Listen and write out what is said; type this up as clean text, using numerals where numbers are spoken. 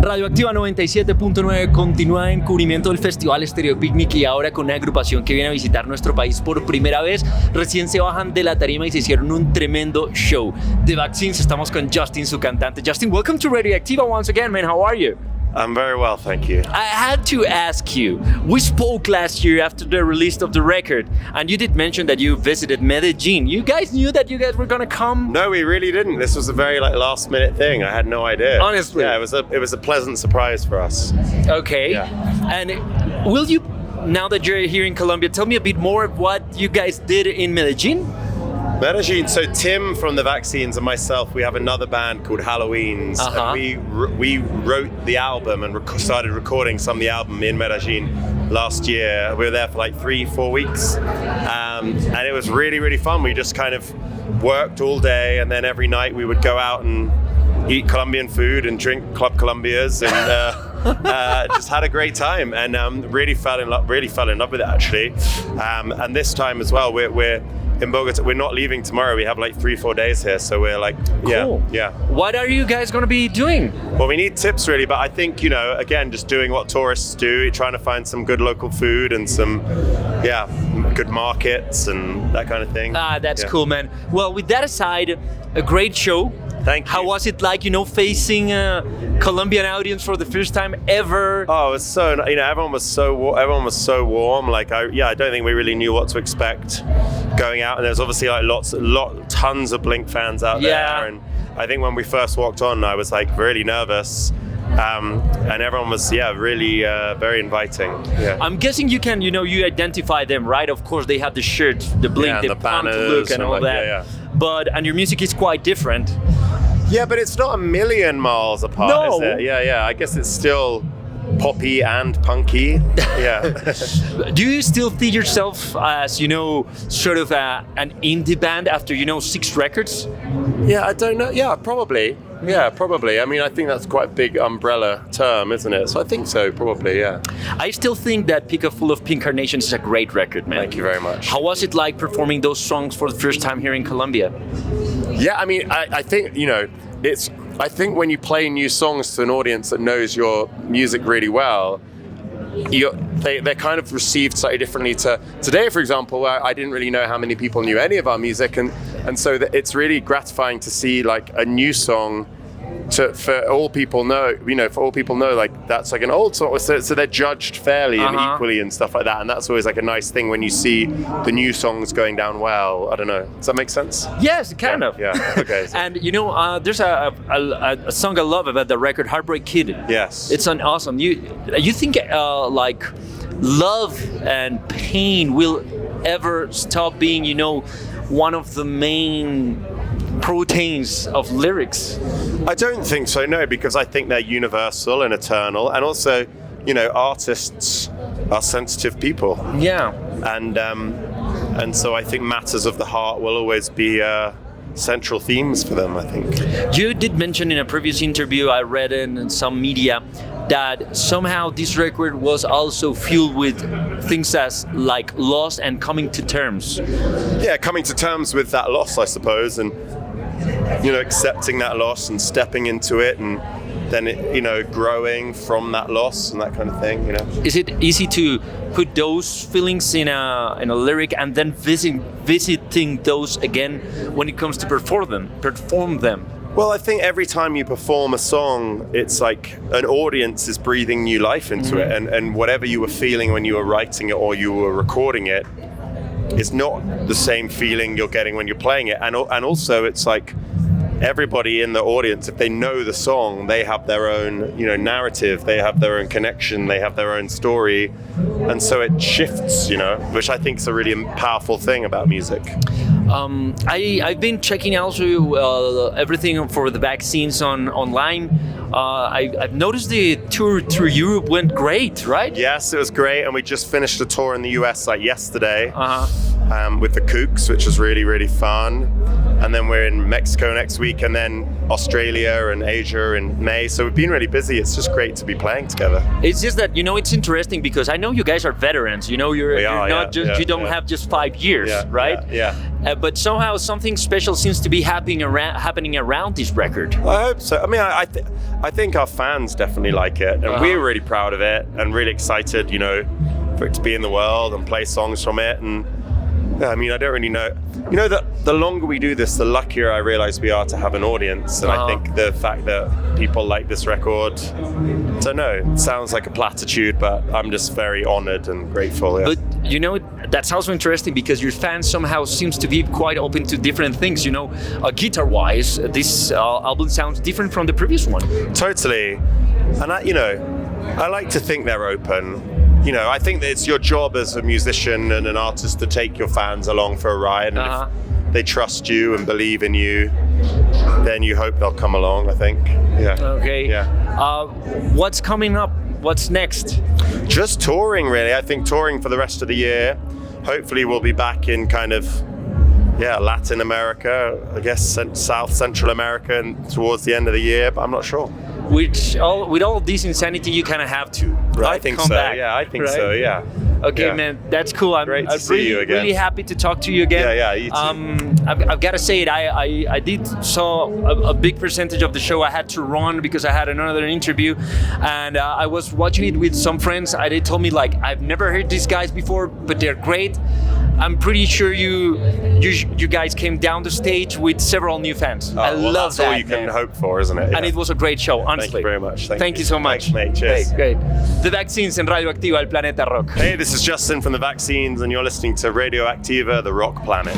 Radioactiva 97.9 continúa en cubrimiento del Festival Estéreo Picnic y ahora con una agrupación que viene a visitar nuestro país por primera vez. Recién se bajan de la tarima y se hicieron un tremendo show. The Vaccines, estamos con Justin, su cantante. Justin, welcome to Radioactiva once again, man. How are you? I'm very well, thank you. I had to ask you, we spoke last year after the release of the record, and you did mention that you visited Medellín. You guys knew that you guys were gonna come? No, we really didn't. This was a very last minute thing. I had no idea. Honestly? Yeah, it was a pleasant surprise for us. Okay. Yeah. And will you, now that you're here in Colombia, tell me a bit more of what you guys did in Medellín? Medellín, so Tim from the Vaccines and myself, we have another band called Halloweens. Uh-huh. And we wrote the album and started recording some of the album in Medellín last year. We were there for 3-4 weeks. And it was really, really fun. We just kind of worked all day, and then every night we would go out and eat Colombian food and drink Club Colombias and just had a great time, and really fell in love with it actually. And this time as well, we're in Bogotá. We're not leaving tomorrow. We have 3-4 days here, so we're cool. yeah. What are you guys gonna be doing? Well, we need tips really, but I think, again, just doing what tourists do, trying to find some good local food and some, good markets and that kind of thing. That's cool, man. Well, with that aside, a great show. Thank you. How was it facing a Colombian audience for the first time ever? Oh, it was so, everyone was so warm. I don't think we really knew what to expect going out, and there's obviously tons of Blink fans out there. And I think when we first walked on, I was really nervous. And everyone was, really very inviting. Yeah. I'm guessing you can, you identify them, right? Of course, they have the shirt, the Blink, the punk look and all that. Yeah. But, and your music is quite different. Yeah, but it's not a million miles apart, no. Is it? Yeah. I guess it's still poppy and punky. Yeah. Do you still see yourself as, sort of an indie band after, 6 records? Yeah, I don't know. Yeah, probably. Yeah, probably. I mean, I think that's quite a big umbrella term, isn't it? So I think so, probably, yeah. I still think that Pick a Full of Pink Carnations is a great record, man. Thank you very much. How was it like performing those songs for the first time here in Colombia? Yeah, I mean, I think, I think when you play new songs to an audience that knows your music really well, they're kind of received slightly differently to today, for example, where I didn't really know how many people knew any of our music, and so it's really gratifying to see a new song for all people know, that's an old song, so they're judged fairly and equally and stuff like that, and that's always a nice thing when you see the new songs going down well. I don't know, does that make sense? Yes, kind of. Yeah, okay. So. And there's a song I love about the record, Heartbreak Kid. Yes. It's an awesome, you think love and pain will ever stop being, one of the main proteins of lyrics? I don't think so, no, because I think they're universal and eternal, and also, artists are sensitive people. Yeah. And so I think matters of the heart will always be central themes for them, I think. You did mention in a previous interview I read in some media that somehow this record was also fueled with things as loss and coming to terms. Yeah, coming to terms with that loss, I suppose, and accepting that loss and stepping into it, and then growing from that loss and that kind of thing. Is it easy to put those feelings in a lyric and then visiting those again when it comes to perform them? Well, I think every time you perform a song, it's an audience is breathing new life into it, and whatever you were feeling when you were writing it or you were recording it is not the same feeling you're getting when you're playing it. And also it's everybody in the audience, if they know the song, they have their own, narrative, they have their own connection, they have their own story. And so it shifts, which I think is a really powerful thing about music. I've been checking also everything for the Vaccines online. I've noticed the tour through Europe went great, right? Yes, it was great, and we just finished a tour in the US yesterday with the Kooks, which was really, really fun. and then we're in Mexico next week, and then Australia and Asia in May. So we've been really busy. It's just great to be playing together. It's just that, it's interesting because I know you guys are veterans. You don't have just 5 years, right? Yeah. But somehow something special seems to be happening around this record. I hope so. I mean, I think our fans definitely like it, and we're really proud of it and really excited, for it to be in the world and play songs from it. And I mean, I don't really know. That the longer we do this, the luckier I realize we are to have an audience. And I think the fact that people like this record, I don't know, it sounds like a platitude, but I'm just very honored and grateful. Yeah. But that's also interesting because your fans somehow seems to be quite open to different things. Guitar-wise, this album sounds different from the previous one. Totally. And I like to think they're open. I think that it's your job as a musician and an artist to take your fans along for a ride. And if they trust you and believe in you, then you hope they'll come along, I think. Yeah. Okay. Yeah. What's coming up? What's next? Just touring, really. I think touring for the rest of the year. Hopefully we'll be back in kind of, Latin America, I guess South Central America, and towards the end of the year, but I'm not sure. With all of this insanity, you kind of have to, right? I think Come so. back, yeah, I think right? so. Yeah. Okay, Yeah. man, that's cool. I'm See you again. really happy to talk to you again. Yeah, you too. I've got to say it. I did saw a big percentage of the show. I had to run because I had another interview, and I was watching it with some friends. They told me like, I've never heard these guys before, but they're great. I'm pretty sure you guys came down the stage with several new fans. I love that's that. all you can hope for, isn't it? Yeah. And it was a great show, honestly. Thank you very much. Thank you so much. Thanks, mate. Cheers. Great. The Vaccines en Radioactiva, El Planeta Rock. Hey, this is Justin from The Vaccines, and you're listening to Radioactiva, the Rock Planet.